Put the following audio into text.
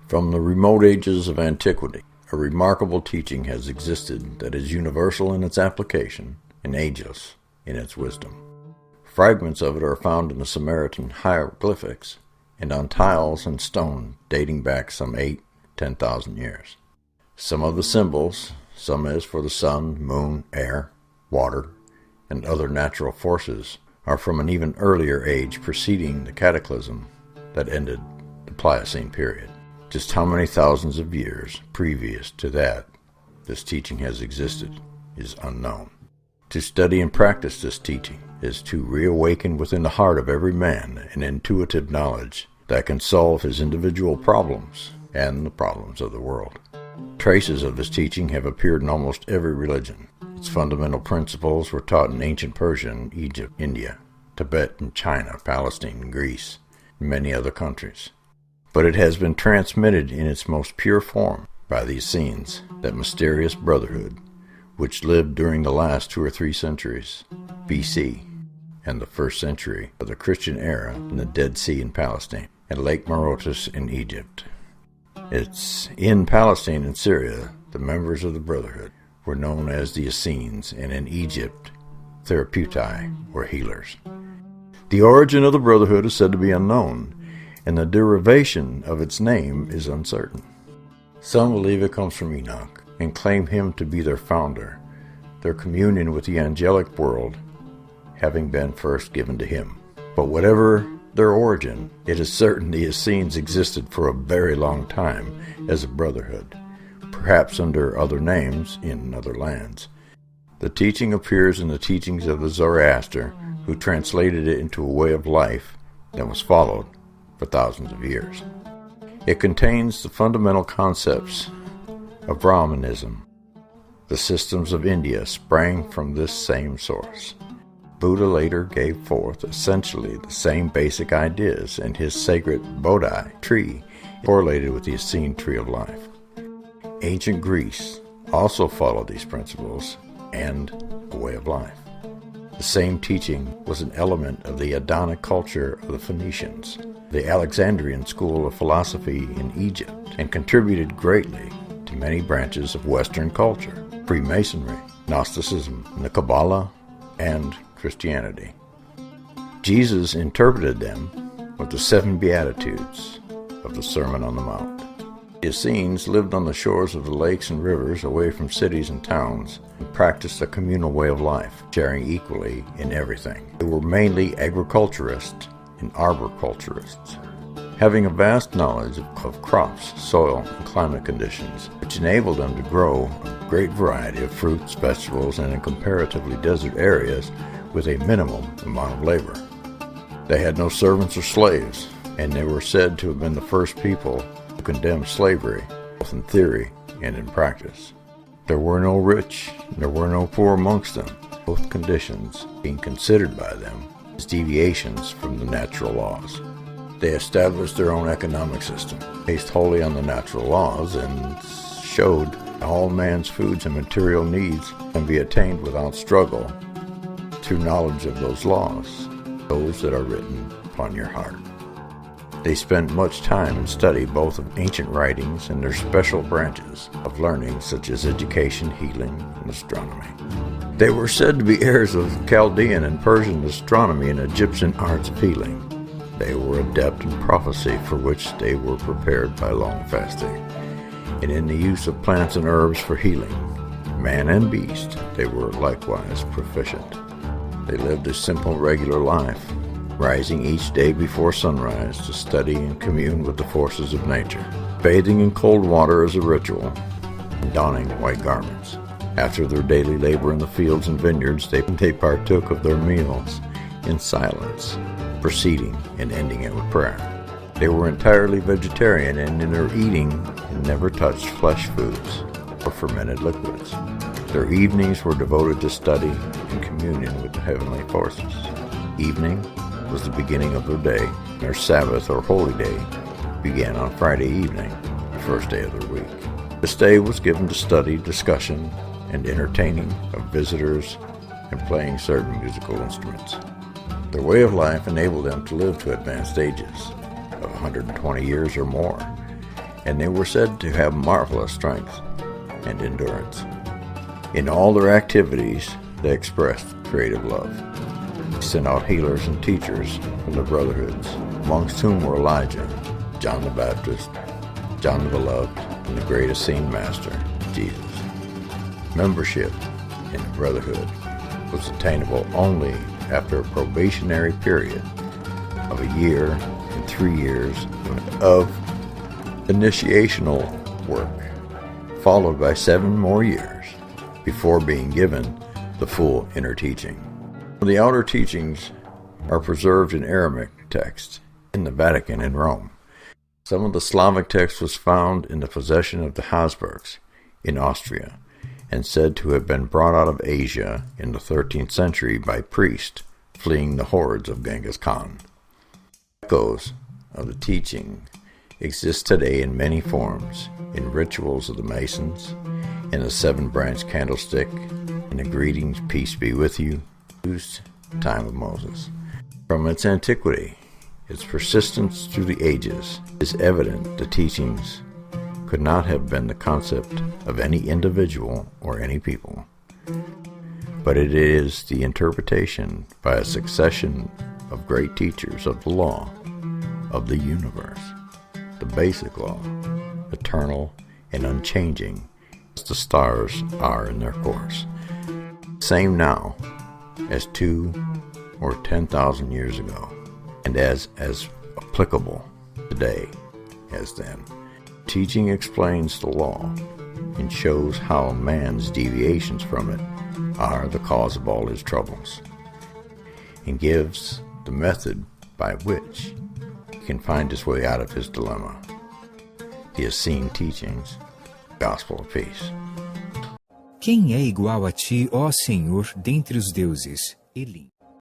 From the remote ages of antiquity, a remarkable teaching has existed that is universal in its application and ageless in its wisdom. Fragments of it are found in the Samaritan hieroglyphics and on tiles and stone dating back some 8,000–10,000 years. Some of the symbols, some as for the sun, moon, air, water, and other natural forces, are from an even earlier age preceding the cataclysm that ended the Pliocene period. Just how many thousands of years previous to that this teaching has existed is unknown. To study and practice this teaching is to reawaken within the heart of every man an intuitive knowledge that can solve his individual problems and the problems of the world. Traces of this teaching have appeared in almost every religion. Its fundamental principles were taught in ancient Persia and Egypt, India, Tibet and China, Palestine and Greece, and many other countries. But it has been transmitted in its most pure form by the Essenes, that mysterious brotherhood, which lived during the last 2 or 3 centuries BC and the 1st century of the Christian era in the Dead Sea in Palestine and Lake Marotus in Egypt. It's in Palestine and Syria the members of the brotherhood were known as the Essenes, and in Egypt 𝐓𝐒𝐈𝐿 were healers. The origin of the brotherhood is said to be unknown, and the derivation of its name is uncertain. Some believe it comes from Enoch and claim him to be their founder, their communion with the angelic world having been first given to him. But whatever their origin, it is certain the Essenes existed for a very long time as a brotherhood, perhaps under other names in other lands. The teaching appears in the teachings of the Zoroaster, who translated it into a way of life that was followed for thousands of years. It contains the fundamental concepts of Brahmanism. The systems of India sprang from this same source. Buddha later gave forth essentially the same basic ideas, and his sacred Bodhi tree correlated with the Essene tree of life. Ancient Greece also followed these principles and a way of life. The same teaching was an element of the Adamic culture of the Phoenicians, the Alexandrian school of philosophy in Egypt, and contributed greatly to many branches of Western culture, Freemasonry, Gnosticism, the Kabbalah, and Christianity. Jesus interpreted them with the 7 Beatitudes of the Sermon on the Mount. The Essenes lived on the shores of the lakes and rivers away from cities and towns and practiced a communal way of life, sharing equally in everything. They were mainly agriculturists and arboriculturists, having a vast knowledge of crops, soil, and climate conditions, which enabled them to grow a great variety of fruits, vegetables, and in comparatively desert areas with a minimum amount of labor. They had no servants or slaves, and they were said to have been the first people to condemn slavery, both in theory and in practice. There were no rich, and there were no poor amongst them, both conditions being considered by them as deviations from the natural laws. They established their own economic system, based wholly on the natural laws, and showed all man's foods and material needs can be attained without struggle through knowledge of those laws, those that are written upon your heart. They spent much time and study both of ancient writings and their special branches of learning such as education, healing, and astronomy. They were said to be heirs of Chaldean and Persian astronomy and Egyptian arts of healing. They were adept in prophecy, for which they were prepared by long fasting, and in the use of plants and herbs for healing. Man and beast, they were likewise proficient. They lived a simple, regular life, rising each day before sunrise to study and commune with the forces of nature, bathing in cold water as a ritual, and donning white garments. After their daily labor in the fields and vineyards, they partook of their meals in silence, proceeding and ending it with prayer. They were entirely vegetarian, and in their eating never touched flesh foods or fermented liquids. Their evenings were devoted to study and communion with the heavenly forces. Evening was the beginning of their day. Their Sabbath or holy day began on Friday evening, the first day of their week. This day was given to study, discussion, and entertaining of visitors and playing certain musical instruments. Their way of life enabled them to live to advanced ages of 120 years or more, and they were said to have marvelous strength and endurance. In all their activities, they expressed creative love. He sent out healers and teachers from the brotherhoods, amongst whom were Elijah, John the Baptist, John the Beloved, and the great Essene Master, Jesus. Membership in the brotherhood was attainable only after a probationary period of a year and 3 years of initiational work, followed by 7 more years before being given the full inner teaching. The outer teachings are preserved in Aramaic texts in the Vatican in Rome. Some of the Slavic text was found in the possession of the Habsburgs in Austria, and said to have been brought out of Asia in the 13th century by priests fleeing the hordes of Genghis Khan. Echoes of the teaching exist today in many forms, in rituals of the Masons, in the 7-branch candlestick, in the greetings, peace be with you, used time of Moses. From its antiquity, its persistence through the ages, is evident the teachings could not have been the concept of any individual or any people, but it is the interpretation by a succession of great teachers of the law of the universe, the basic law, eternal and unchanging as the stars are in their course, same now as 2 or 10,000 years ago, and as applicable today as then. Teaching explains the law and shows how man's deviations from it are the cause of all his troubles, and gives the method by which he can find his way out of his dilemma. The Essene teachings, Gospel of Peace. Quem é igual a ti, ó Senhor, dentre os deuses? Elim.